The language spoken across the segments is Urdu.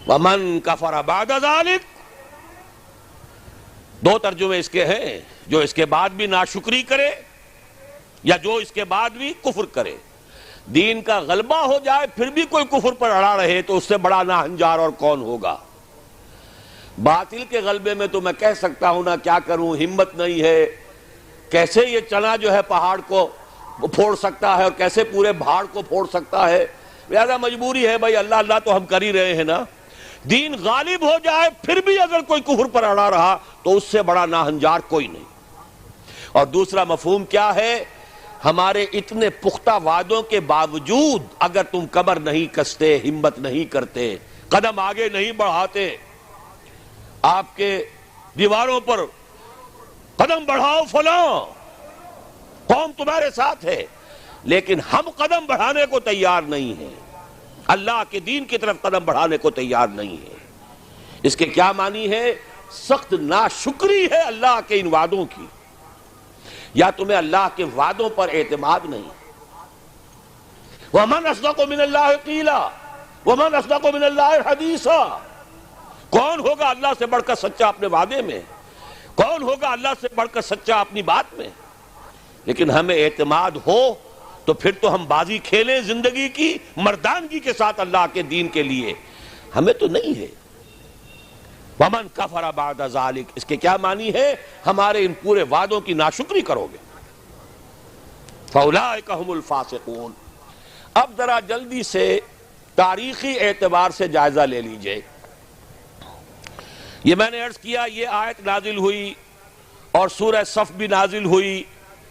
وَمَن كَفَرَ بَعْدَ ذَلِكَ، دو ترجمے اس کے ہیں، جو اس کے بعد بھی ناشکری کرے یا جو اس کے بعد بھی کفر کرے۔ دین کا غلبہ ہو جائے پھر بھی کوئی کفر پر اڑا رہے تو اس سے بڑا ناہنجار اور کون ہوگا۔ باطل کے غلبے میں تو میں کہہ سکتا ہوں نا کیا کروں، ہمت نہیں ہے، کیسے یہ چنا جو ہے پہاڑ کو پھوڑ سکتا ہے اور کیسے پورے پہاڑ کو پھوڑ سکتا ہے، لہذا مجبوری ہے بھائی، اللہ اللہ تو ہم کر ہی رہے ہیں نا۔ دین غالب ہو جائے پھر بھی اگر کوئی کفر پر اڑا رہا تو اس سے بڑا ناہنجار کوئی نہیں۔ اور دوسرا مفہوم کیا ہے، ہمارے اتنے پختہ وعدوں کے باوجود اگر تم کمر نہیں کستے، ہمت نہیں کرتے، قدم آگے نہیں بڑھاتے، آپ کے دیواروں پر قدم بڑھاؤ فلاں، قوم تمہارے ساتھ ہے، لیکن ہم قدم بڑھانے کو تیار نہیں ہیں، اللہ کے دین کی طرف قدم بڑھانے کو تیار نہیں ہے۔ اس کے کیا معنی ہے؟ سخت ناشکری ہے اللہ کے ان وعدوں کی، یا تمہیں اللہ کے وعدوں پر اعتماد نہیں۔ وَمَنْ أَصْدَقُ مِنَ اللَّهِ قِيلًا وَمَنْ أَصْدَقُ مِنَ اللَّهِ حَدِيثًا، کون ہوگا اللہ سے بڑھ کر سچا اپنے وعدے میں، کون ہوگا اللہ سے بڑھ کر سچا اپنی بات میں؟ لیکن ہمیں اعتماد ہو تو پھر تو ہم بازی کھیلیں زندگی کی مردانگی کے ساتھ اللہ کے دین کے لیے، ہمیں تو نہیں ہے۔ وَمَنْ كَفَرَ بَعْدَ ذَلِكَ، اس کے کیا معنی ہے؟ ہمارے ان پورے وعدوں کی ناشکری کرو گے، فَأُولَٰئِكَ هُمُ الْفَاسِقُونَ۔ اب ذرا جلدی سے تاریخی اعتبار سے جائزہ لے لیجئے۔ یہ میں نے عرض کیا یہ آیت نازل ہوئی اور سورہ صف بھی نازل ہوئی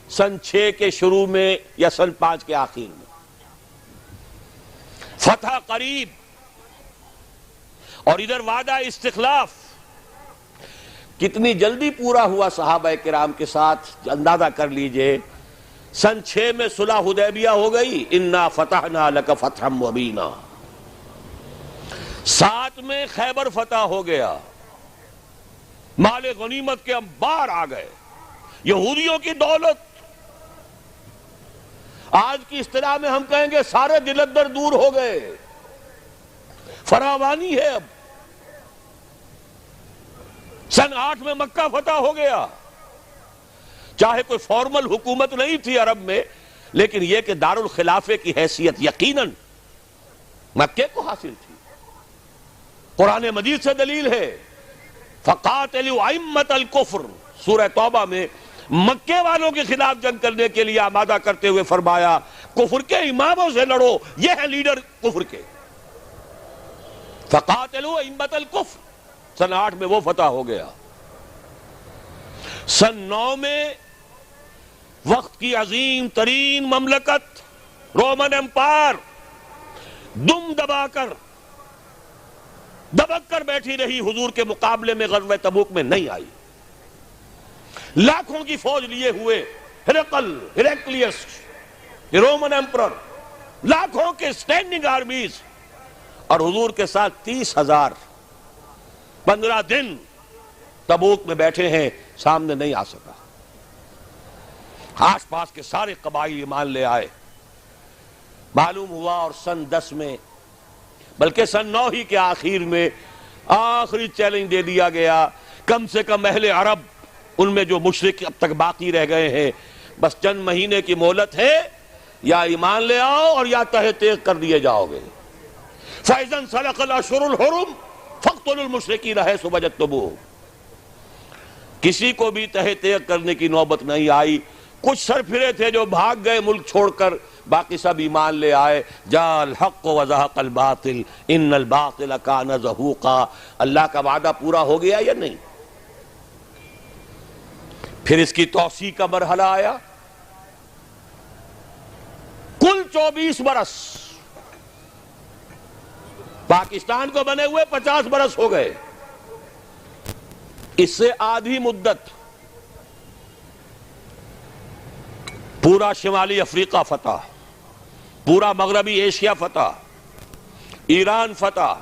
سن 6 کے شروع میں یا سن 5 کے آخر میں۔ فتح قریب اور ادھر وعدہ استخلاف کتنی جلدی پورا ہوا صحابہ کرام کے ساتھ اندازہ کر لیجئے۔ سن 6 میں صلح حدیبیہ ہو گئی، انا فتحنا لک فتحا مبینا۔ 7 میں خیبر فتح ہو گیا، مال غنیمت کے انبار آ گئے، یہودیوں کی دولت، آج کی اصطلاح میں ہم کہیں گے سارے دلدر دور ہو گئے، فراوانی ہے۔ اب سن 8 میں مکہ فتح ہو گیا، چاہے کوئی فارمل حکومت نہیں تھی عرب میں، لیکن یہ کہ دارالخلافے کی حیثیت یقیناً مکے کو حاصل تھی۔ قرآن مجید سے دلیل ہے، فَقَاتِلُوا أَئِمَّةَ الْكُفْرِ، سورہ توبہ میں مکے والوں کے خلاف جنگ کرنے کے لیے آمادہ کرتے ہوئے فرمایا کفر کے اماموں سے لڑو، یہ ہے لیڈر کفر کے۔ فَقَاتِلُوا أَئِمَّةَ الْكُفْرِ، سن 8 میں وہ فتح ہو گیا۔ سن 9 میں وقت کی عظیم ترین مملکت رومن امپائر دم دبا کر دبک کر بیٹھی رہی، حضور کے مقابلے میں غزوہ تبوک میں نہیں آئی۔ لاکھوں کی فوج لیے ہوئے ہیرکلیس رومن ایمپرر، لاکھوں کے سٹینڈنگ آرمیز، اور حضور کے ساتھ 30,000 15 دن تبوک میں بیٹھے ہیں، سامنے نہیں آ سکا۔ آس پاس کے سارے قبائل ایمان لے آئے۔ معلوم ہوا اور سن 10 میں بلکہ سن 9 ہی کے آخر میں آخری چیلنج دے دیا گیا، کم سے کم اہل عرب ان میں جو مشرک اب تک باقی رہ گئے ہیں، بس چند مہینے کی مہلت ہے، یا ایمان لے آؤ اور یا تہہ تیغ کر دیے جاؤ گے۔ فَإِذَا انْسَلَخَ الْأَشْهُرُ الْحُرُمُ فَاقْتُلُوا الْمُشْرِكِينَ حَيْثُ وَجَدتُّمُوهُمْ۔ کسی کو بھی تہہ تیغ کرنے کی نوبت نہیں آئی۔ کچھ سرفرے تھے جو بھاگ گئے ملک چھوڑ کر، باقی سب ایمان لے آئے۔ جاء الحق وزهق الباطل ان الباطل كان زهوقا۔ اللہ کا وعدہ پورا ہو گیا یا نہیں؟ پھر اس کی توسیع کا مرحلہ آیا، کل 24 برس، پاکستان کو بنے ہوئے 50 برس ہو گئے، اس سے آدھی مدت پورا شمالی افریقہ فتح، پورا مغربی ایشیا فتح، ایران فتح،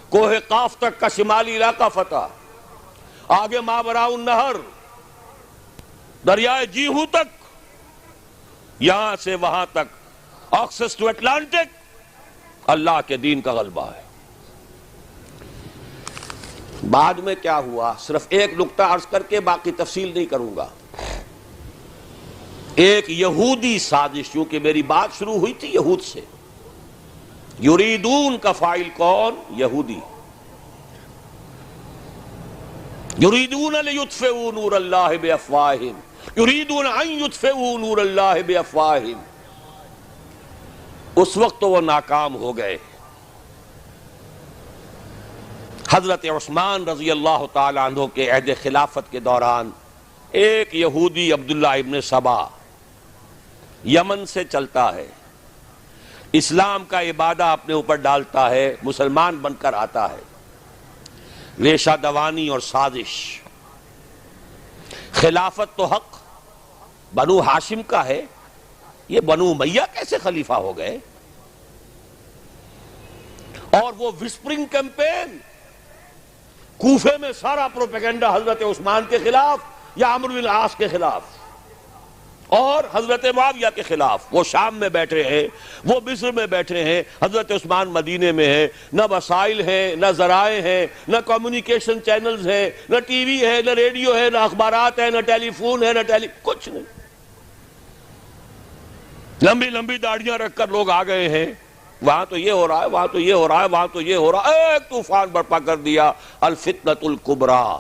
کوہ قاف تک کا شمالی علاقہ فتح، آگے ماوراء النہر، دریائے جیہو تک، یہاں سے وہاں تک، ایکسس ٹو اٹلانٹک، اللہ کے دین کا غلبہ ہے۔ بعد میں کیا ہوا صرف ایک نقطہ عرض کر کے باقی تفصیل نہیں کروں گا. ایک یہودی سازش، چونکہ میری بات شروع ہوئی تھی یہود سے، یریدون کا فاعل کون؟ یہودی. یریدون لیطفئوا نور اللہ بافواہہم، یریدون ان یطفئوا نور اللہ بافواہہم. اس وقت تو وہ ناکام ہو گئے. حضرت عثمان رضی اللہ تعالی عنہ کے عہد خلافت کے دوران ایک یہودی عبداللہ ابن سبا یمن سے چلتا ہے، اسلام کا عبادہ اپنے اوپر ڈالتا ہے، مسلمان بن کر آتا ہے. ریشہ دوانی اور سازش. خلافت تو حق بنو ہاشم کا ہے، یہ بنو امیہ کیسے خلیفہ ہو گئے؟ اور وہ وسپرنگ کیمپین، کوفے میں سارا پروپیگنڈا حضرت عثمان کے خلاف یا عمرو بن العاص کے خلاف اور حضرت معاویہ کے خلاف. وہ شام میں بیٹھے ہیں، وہ مصر میں بیٹھے ہیں، حضرت عثمان مدینے میں ہیں. نہ وسائل ہیں، نہ ذرائع ہیں، نہ کمیونیکیشن چینلز ہیں، نہ ٹی وی ہے، نہ ریڈیو ہے، نہ اخبارات ہیں، نہ ٹیلی فون ہے، نہ کچھ نہیں. لمبی لمبی داڑیاں رکھ کر لوگ آ گئے ہیں، وہاں تو یہ ہو رہا ہے، وہاں تو یہ ہو رہا ہے، وہاں تو یہ ہو رہا ہے. ایک طوفان برپا کر دیا، الفتنۃ الکبریٰ.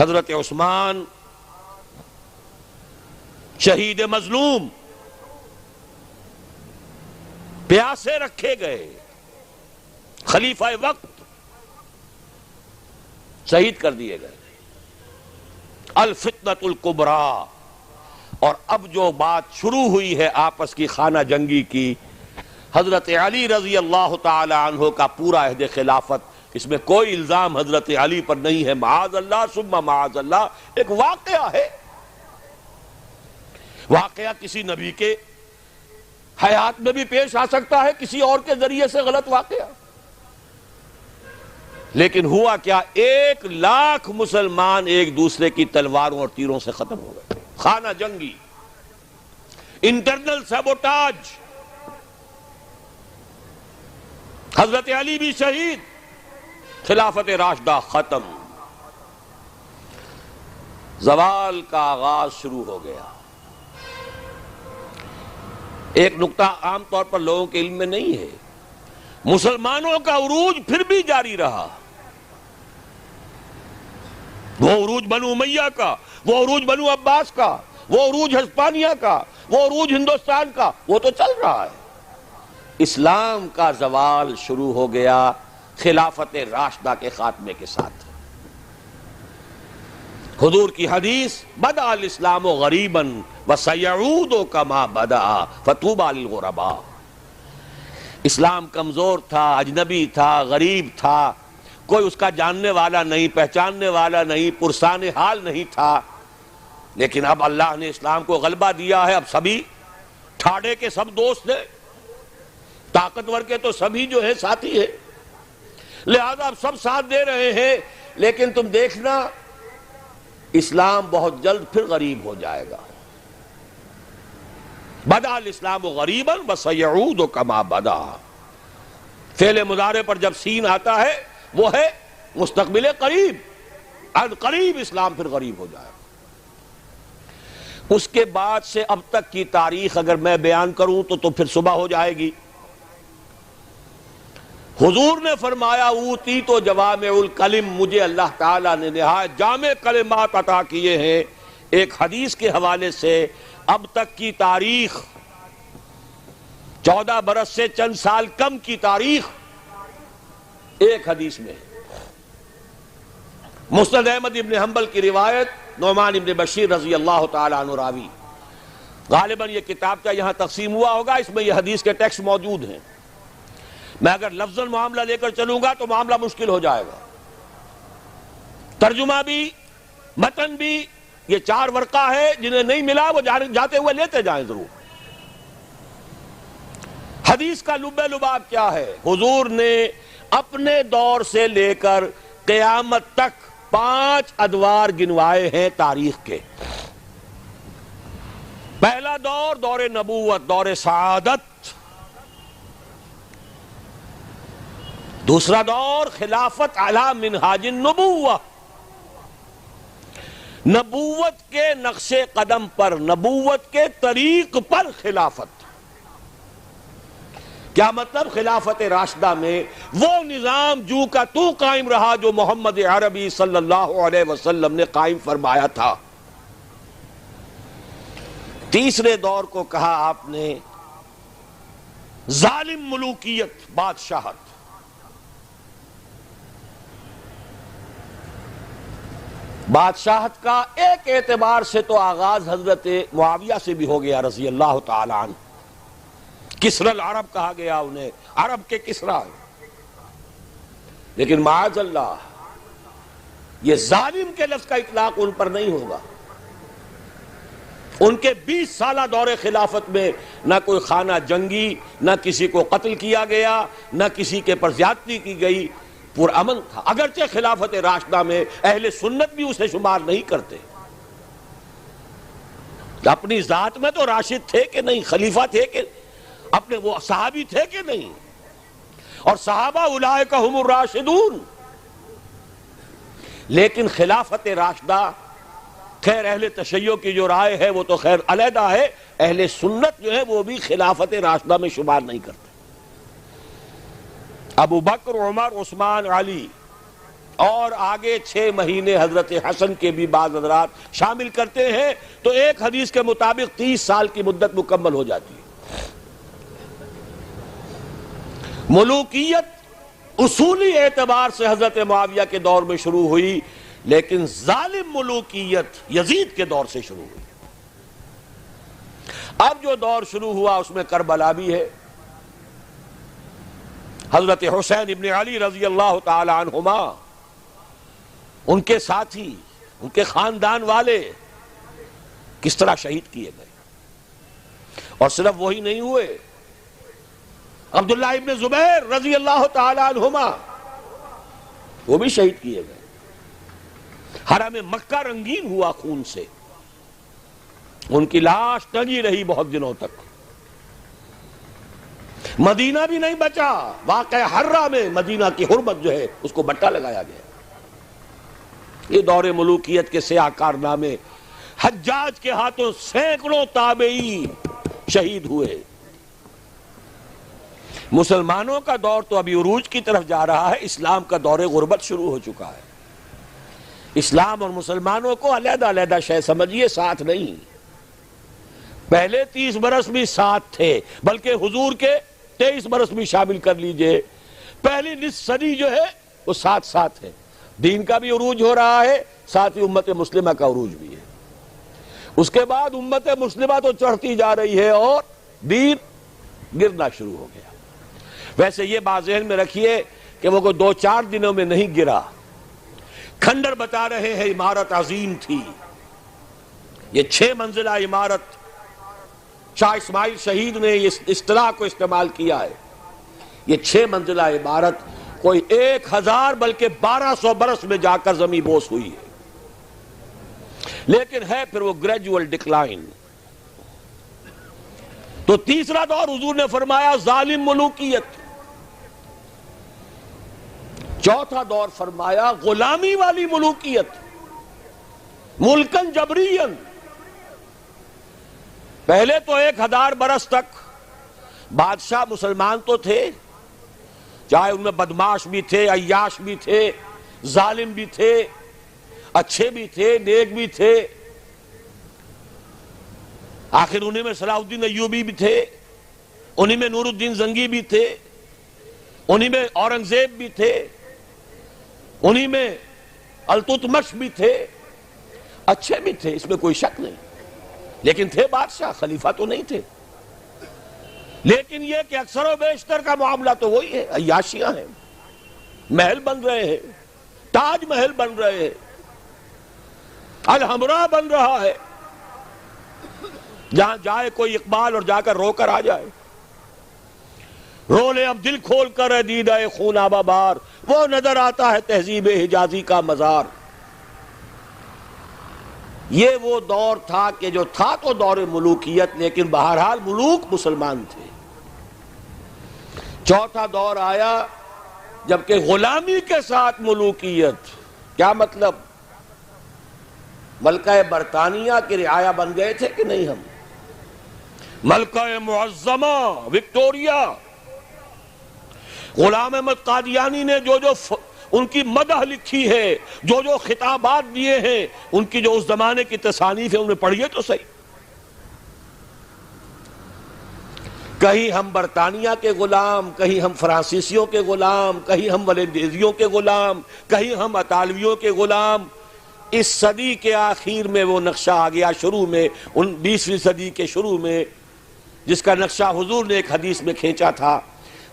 حضرت عثمان شہید مظلوم پیاسے رکھے گئے، خلیفہ وقت شہید کر دیے گئے. الفتنۃ الکبریٰ. اور اب جو بات شروع ہوئی ہے آپس کی خانہ جنگی کی، حضرت علی رضی اللہ تعالی عنہ کا پورا عہد خلافت، اس میں کوئی الزام حضرت علی پر نہیں ہے، معاذ اللہ ثم معاذ اللہ. ایک واقعہ ہے، واقعہ کسی نبی کے حیات میں بھی پیش آ سکتا ہے، کسی اور کے ذریعے سے غلط واقعہ. لیکن ہوا کیا؟ 1,00,000 مسلمان ایک دوسرے کی تلواروں اور تیروں سے ختم ہو گئے. خانہ جنگی، انٹرنل سیبوٹاج. حضرت علی بھی شہید، خلافت راشدہ ختم. زوال کا آغاز شروع ہو گیا. ایک نقطہ عام طور پر لوگوں کے علم میں نہیں ہے، مسلمانوں کا عروج پھر بھی جاری رہا. وہ عروج بنو امیہ کا، وہ عروج بنو عباس کا، وہ عروج ہسپانیہ کا، وہ عروج ہندوستان کا، وہ تو چل رہا ہے. اسلام کا زوال شروع ہو گیا خلافت راشدہ کے خاتمے کے ساتھ. حضور کی حدیث، بدأ الاسلام غریبا وسیعود کما بدأ فطوبی للغرباء. اسلام کمزور تھا، اجنبی تھا، غریب تھا، کوئی اس کا جاننے والا نہیں، پہچاننے والا نہیں، پرسان حال نہیں تھا. لیکن اب اللہ نے اسلام کو غلبہ دیا ہے. اب سبھی ٹھاڑے کے سب دوست ہیں، طاقتور کے تو سبھی جو ہے ساتھی ہیں، لہذا اب سب ساتھ دے رہے ہیں. لیکن تم دیکھنا اسلام بہت جلد پھر غریب ہو جائے گا. بدأ الاسلام غریبا وسیعود کما بدأ. فعل مضارع پر جب سین آتا ہے وہ ہے مستقبل قریب، عن قریب اسلام پھر غریب ہو جائے گا. اس کے بعد سے اب تک کی تاریخ اگر میں بیان کروں تو پھر صبح ہو جائے گی. حضور نے فرمایا اوتیت جوامع الکلم، مجھے اللہ تعالیٰ نے نہایت جامع کلمات عطا کیے ہیں. ایک حدیث کے حوالے سے اب تک کی تاریخ، 14 برس سے چند سال کم کی تاریخ ایک حدیث میں ہے. مسند احمد ابن حنبل کی روایت، نعمان ابن بشیر رضی اللہ تعالیٰ عنہ راوی. غالباً یہ کتاب کا یہاں تقسیم ہوا ہوگا، اس میں یہ حدیث کے ٹیکسٹ موجود ہیں. میں اگر لفظاً معاملہ لے کر چلوں گا تو معاملہ مشکل ہو جائے گا. ترجمہ بھی، متن بھی، یہ 4 ورقہ ہے. جنہیں نہیں ملا وہ جاتے ہوئے لیتے جائیں ضرور. حدیث کا لب لباب کیا ہے؟ حضور نے اپنے دور سے لے کر قیامت تک 5 ادوار گنوائے ہیں تاریخ کے. پہلا دور، دور نبوت، دور سعادت. دوسرا دور خلافت علی منہاج النبوہ، نبوت کے نقش قدم پر، نبوت کے طریق پر خلافت۔ کیا مطلب؟ خلافت راشدہ میں وہ نظام جو کا تو قائم رہا جو محمد عربی صلی اللہ علیہ وسلم نے قائم فرمایا تھا۔ تیسرے دور کو کہا آپ نے ظالم ملوکیت، بادشاہت۔ بادشاہت کا ایک اعتبار سے تو آغاز حضرت معاویہ سے بھی ہو گیا رضی اللہ تعالی عنہ۔ کسری العرب کہا گیا انہیں، عرب کے کسریٰ، لیکن معاذ اللہ یہ ظالم کے لفظ کا اطلاق ان پر نہیں ہوگا۔ ان کے 20 سالہ دور خلافت میں نہ کوئی خانہ جنگی، نہ کسی کو قتل کیا گیا، نہ کسی کے پر زیادتی کی گئی، پرامن تھا۔ اگرچہ خلافت راشدہ میں اہل سنت بھی اسے شمار نہیں کرتے، اپنی ذات میں تو راشد تھے کہ نہیں، خلیفہ تھے کہ اپنے وہ صحابی تھے کہ نہیں، اور صحابہ اولئک ہم الراشدون۔ لیکن خلافت راشدہ، خیر اہل تشیع کی جو رائے ہے وہ تو خیر علیحدہ ہے، اہل سنت جو ہے وہ بھی خلافت راشدہ میں شمار نہیں کرتے۔ ابو بکر، عمر، عثمان، علی اور آگے 6 مہینے حضرت حسن کے بھی بعض حضرات شامل کرتے ہیں تو ایک حدیث کے مطابق 30 سال کی مدت مکمل ہو جاتی ہے۔ ملوکیت اصولی اعتبار سے حضرت معاویہ کے دور میں شروع ہوئی، لیکن ظالم ملوکیت یزید کے دور سے شروع ہوئی۔ اب جو دور شروع ہوا اس میں کربلا بھی ہے۔ حضرت حسین ابن علی رضی اللہ تعالی عنہما، ان کے ساتھی، ان کے خاندان والے کس طرح شہید کیے گئے، اور صرف وہی نہیں ہوئے، عبداللہ ابن زبیر رضی اللہ تعالی عنہما وہ بھی شہید کیے گئے۔ حرم مکہ رنگین ہوا خون سے، ان کی لاش ٹنگی رہی بہت دنوں تک۔ مدینہ بھی نہیں بچا، واقع حرہ میں مدینہ کی حرمت جو ہے اس کو بٹا لگایا گیا۔ یہ دور ملوکیت کے سیاہ کارنامے، حجاج کے ہاتھوں سینکڑوں تابعی شہید ہوئے۔ مسلمانوں کا دور تو ابھی عروج کی طرف جا رہا ہے، اسلام کا دور غربت شروع ہو چکا ہے۔ اسلام اور مسلمانوں کو علیحدہ علیحدہ شے سمجھیے، ساتھ نہیں۔ پہلے 30 برس بھی ساتھ تھے، بلکہ حضور کے 23 برس بھی شامل کر لیجئے، پہلی نصف صدی جو ہے وہ ساتھ ساتھ ہے۔ دین کا بھی عروج ہو رہا ہے، ساتھ ہی امت مسلمہ کا عروج بھی ہے۔ اس کے بعد امت مسلمہ تو چڑھتی جا رہی ہے اور دین گرنا شروع ہو گیا۔ ویسے یہ بات ذہن میں رکھیے کہ وہ کوئی 2-4 دنوں میں نہیں گرا۔ کھنڈر بتا رہے ہیں عمارت عظیم تھی، یہ 6 منزلہ عمارت، شاہ اسماعیل شہید نے اس اصطلاح کو استعمال کیا ہے۔ یہ 6 منزلہ عمارت کوئی 1000 بلکہ 1200 برس میں جا کر زمیں بوس ہوئی ہے، لیکن ہے پھر وہ گریجول ڈکلائن۔ تو تیسرا دور حضور نے فرمایا ظالم ملوکیت۔ چوتھا دور فرمایا غلامی والی ملوکیت، ملکن جبرین۔ پہلے تو 1000 برس تک بادشاہ مسلمان تو تھے، چاہے ان میں بدماش بھی تھے، عیاش بھی تھے، ظالم بھی تھے، اچھے بھی تھے، نیک بھی تھے۔ آخر انہیں میں صلاح الدین ایوبی بھی تھے، انہیں میں نور الدین زنگی بھی تھے، انہیں میں اورنگزیب بھی تھے، انہیں میں التتمش بھی تھے، اچھے بھی تھے، اس میں کوئی شک نہیں، لیکن تھے بادشاہ، خلیفہ تو نہیں تھے۔ لیکن یہ کہ اکثر و بیشتر کا معاملہ تو وہی ہے، عیاشیاں ہیں، محل بن رہے ہیں، تاج محل بن رہے ہیں، الحمراء بن رہا ہے، جہاں جائے کوئی اقبال اور جا کر رو کر آ جائے، رو لے اب دل کھول کر دیدہ خون آبا بار، وہ نظر آتا ہے تہذیب حجازی کا مزار۔ یہ وہ دور تھا کہ جو تھا تو دور ملوکیت، لیکن بہرحال ملوک مسلمان تھے۔ چوتھا دور آیا جبکہ غلامی کے ساتھ ملوکیت. کیا مطلب؟ ملکہ برطانیہ کی رعایا بن گئے تھے کہ نہیں ہم؟ ملکہ معظمہ وکٹوریا، غلام احمد قادیانی نے جو ان کی مدح لکھی ہے، جو خطابات دیے ہیں، ان کی جو اس زمانے کی تصانیف ہے انہیں پڑھیے تو صحیح. کہیں ہم برطانیہ کے غلام، کہیں ہم فرانسیسیوں کے غلام، کہیں ہم ولندیزیوں کے غلام، کہیں ہم اطالویوں کے غلام. اس صدی کے آخر میں وہ نقشہ آ گیا، شروع میں 20ویں صدی کے شروع میں، جس کا نقشہ حضور نے ایک حدیث میں کھینچا تھا.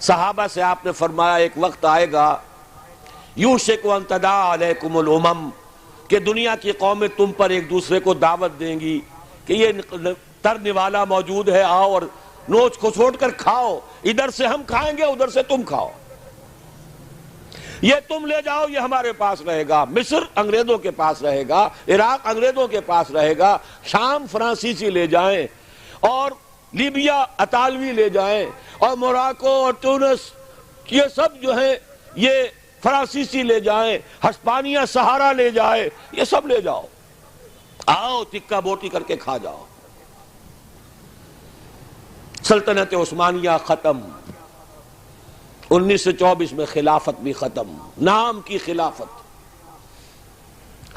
صحابہ سے آپ نے فرمایا ایک وقت آئے گا یوشک ان تداعی علیکم الامم، کہ دنیا کی قومیں تم پر ایک دوسرے کو دعوت دیں گی کہ یہ تر نوالا موجود ہے، آؤ اور نوچ کھسوٹ کر کھاؤ، ادھر سے ہم کھائیں گے ادھر سے تم کھاؤ، یہ تم لے جاؤ یہ ہمارے پاس رہے گا. مصر انگریزوں کے پاس رہے گا، عراق انگریزوں کے پاس رہے گا، شام فرانسیسی لے جائیں، اور لیبیا اطالوی لے جائیں، اور موراکو اور تونس یہ سب جو ہیں یہ فرانسیسی لے جائیں، ہسپانیہ سہارا لے جائے، یہ سب لے جاؤ، آؤ ٹکا بوٹی کر کے کھا جاؤ. سلطنت عثمانیہ ختم، 1924 میں خلافت بھی ختم. نام کی خلافت،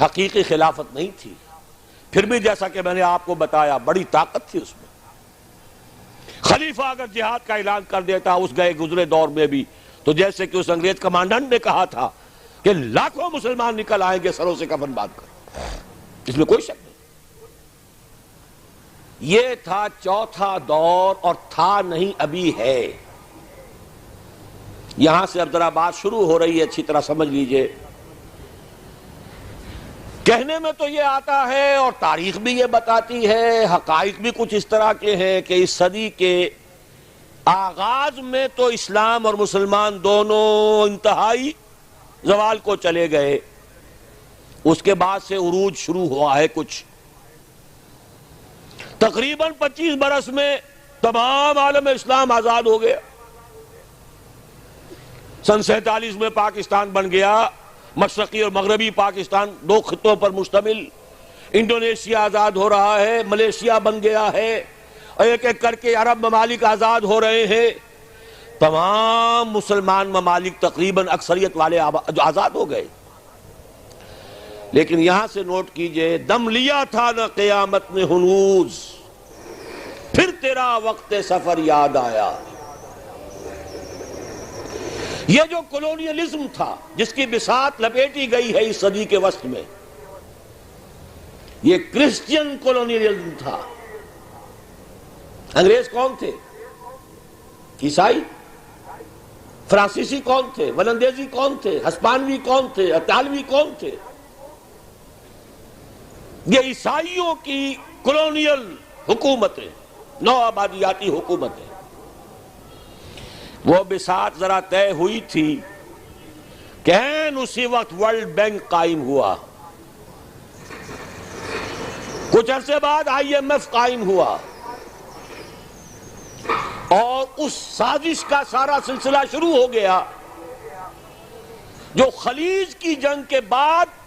حقیقی خلافت نہیں تھی. پھر بھی جیسا کہ میں نے آپ کو بتایا بڑی طاقت تھی اس میں. خلیفہ اگر جہاد کا اعلان کر دیتا اس گئے گزرے دور میں بھی، تو جیسے کہ اس انگریز کمانڈنٹ نے کہا تھا کہ لاکھوں مسلمان نکل آئیں گے سروں سے کفن باندھ کر، اس میں کوئی شک نہیں. یہ تھا چوتھا دور، اور تھا نہیں ابھی ہے. یہاں سے اب ذرا بات شروع ہو رہی ہے، اچھی طرح سمجھ لیجئے. کہنے میں تو یہ آتا ہے اور تاریخ بھی یہ بتاتی ہے، حقائق بھی کچھ اس طرح کے ہیں کہ اس صدی کے آغاز میں تو اسلام اور مسلمان دونوں انتہائی زوال کو چلے گئے. اس کے بعد سے عروج شروع ہوا ہے کچھ. تقریباً 25 برس میں تمام عالم اسلام آزاد ہو گیا. سن 47 میں پاکستان بن گیا، مشرقی اور مغربی پاکستان 2 خطوں پر مشتمل. انڈونیشیا آزاد ہو رہا ہے، ملیشیا بن گیا ہے، ایک ایک کر کے عرب ممالک آزاد ہو رہے ہیں. تمام مسلمان ممالک تقریباً اکثریت والے آزاد ہو گئے. لیکن یہاں سے نوٹ کیجئے، دم لیا تھا نہ قیامت نے ہنوز، پھر تیرا وقت سفر یاد آیا. یہ جو کولونیلزم تھا جس کی بساط لپیٹی گئی ہے اس صدی کے وسط میں، یہ کرسچین کولونیلزم تھا. انگریز کون تھے؟ عیسائی. فرانسیسی کون تھے؟ ولندیزی کون تھے؟ ہسپانوی کون تھے؟ اطالوی کون تھے؟ یہ عیسائیوں کی کولونیل حکومتیں، نو آبادیاتی حکومتیں. وہ بساط ذرا طے ہوئی تھی کہ اسی وقت ورلڈ بینک قائم ہوا، کچھ عرصے بعد IMF قائم ہوا، اور اس سازش کا سارا سلسلہ شروع ہو گیا جو خلیج کی جنگ کے بعد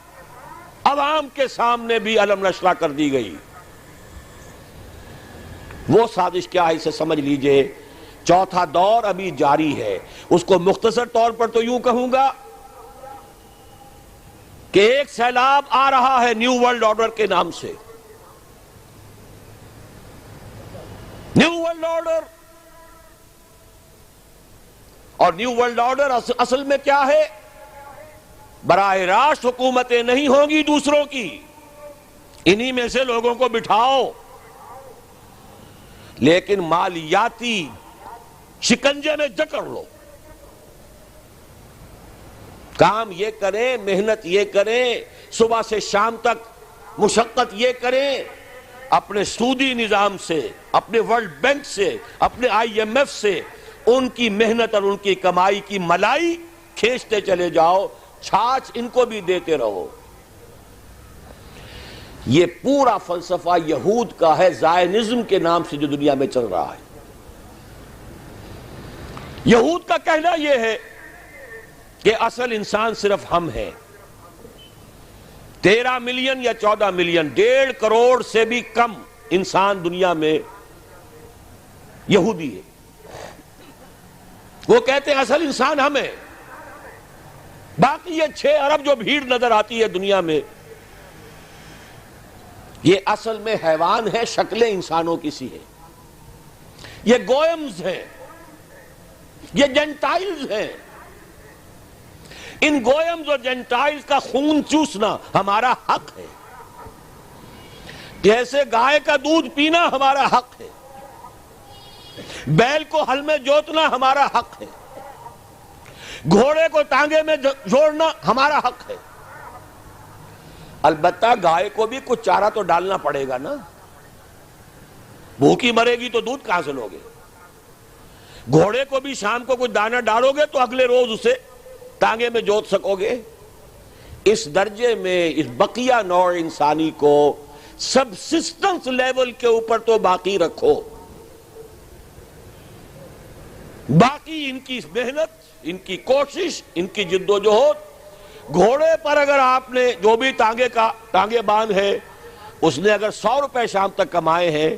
عوام کے سامنے بھی علم نشرہ کر دی گئی. وہ سازش کیا ہے اسے سمجھ لیجئے. چوتھا دور ابھی جاری ہے. اس کو مختصر طور پر تو یوں کہوں گا کہ ایک سیلاب آ رہا ہے نیو ورلڈ آرڈر کے نام سے. نیو ورلڈ آرڈر، اور نیو ورلڈ آرڈر اصل میں کیا ہے؟ براہ راست حکومتیں نہیں ہوں گی دوسروں کی، انہی میں سے لوگوں کو بٹھاؤ، لیکن مالیاتی شکنجے میں جکڑ لو. کام یہ کریں، محنت یہ کریں، صبح سے شام تک مشقت یہ کریں، اپنے سودی نظام سے، اپنے ورلڈ بینک سے، اپنے IMF سے ان کی محنت اور ان کی کمائی کی ملائی کھینچتے چلے جاؤ، چھاچ ان کو بھی دیتے رہو. یہ پورا فلسفہ یہود کا ہے، زائنزم کے نام سے جو دنیا میں چل رہا ہے. یہود کا کہنا یہ ہے کہ اصل انسان صرف ہم ہیں. 13 ملین یا 14 ملین، 1.5 کروڑ سے بھی کم انسان دنیا میں یہودی ہے. وہ کہتے ہیں اصل انسان ہم ہیں. باقی یہ 6 ارب جو بھیڑ نظر آتی ہے دنیا میں، یہ اصل میں حیوان ہے، شکلیں انسانوں کی سی ہیں. یہ گوئمز ہیں، یہ جنٹائلز ہیں. ان گوئمز اور جنٹائلز کا خون چوسنا ہمارا حق ہے، جیسے گائے کا دودھ پینا ہمارا حق ہے، بیل کو ہل میں جوتنا ہمارا حق ہے، گھوڑے کو ٹانگے میں جوڑنا ہمارا حق ہے. البتہ گائے کو بھی کچھ چارہ تو ڈالنا پڑے گا نا. بھوکی مرے گی تو دودھ کہاں سے لوگے؟ گھوڑے کو بھی شام کو کچھ دانہ ڈالو گے تو اگلے روز اسے ٹانگے میں جوت سکو گے. اس درجے میں اس بقیہ نوع انسانی کو سبسسٹنس لیول کے اوپر تو باقی رکھو. باقی ان کی محنت، ان کی کوشش، ان کی جد و جہد. گھوڑے پر اگر آپ نے جو بھی ٹانگے باندھ ہے، اس نے اگر 100 روپے شام تک کمائے ہیں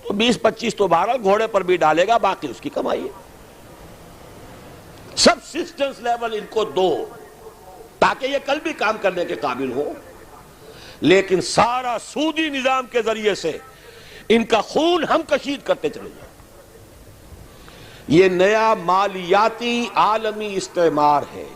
تو 20-25 تو بہرحال گھوڑے پر بھی ڈالے گا، باقی اس کی کمائی ہے. سبسسٹنس لیول ان کو دو تاکہ یہ کل بھی کام کرنے کے قابل ہو. لیکن سارا سودی نظام کے ذریعے سے ان کا خون ہم کشید کرتے چلے جائیں. یہ نیا مالیاتی عالمی استعمار ہے.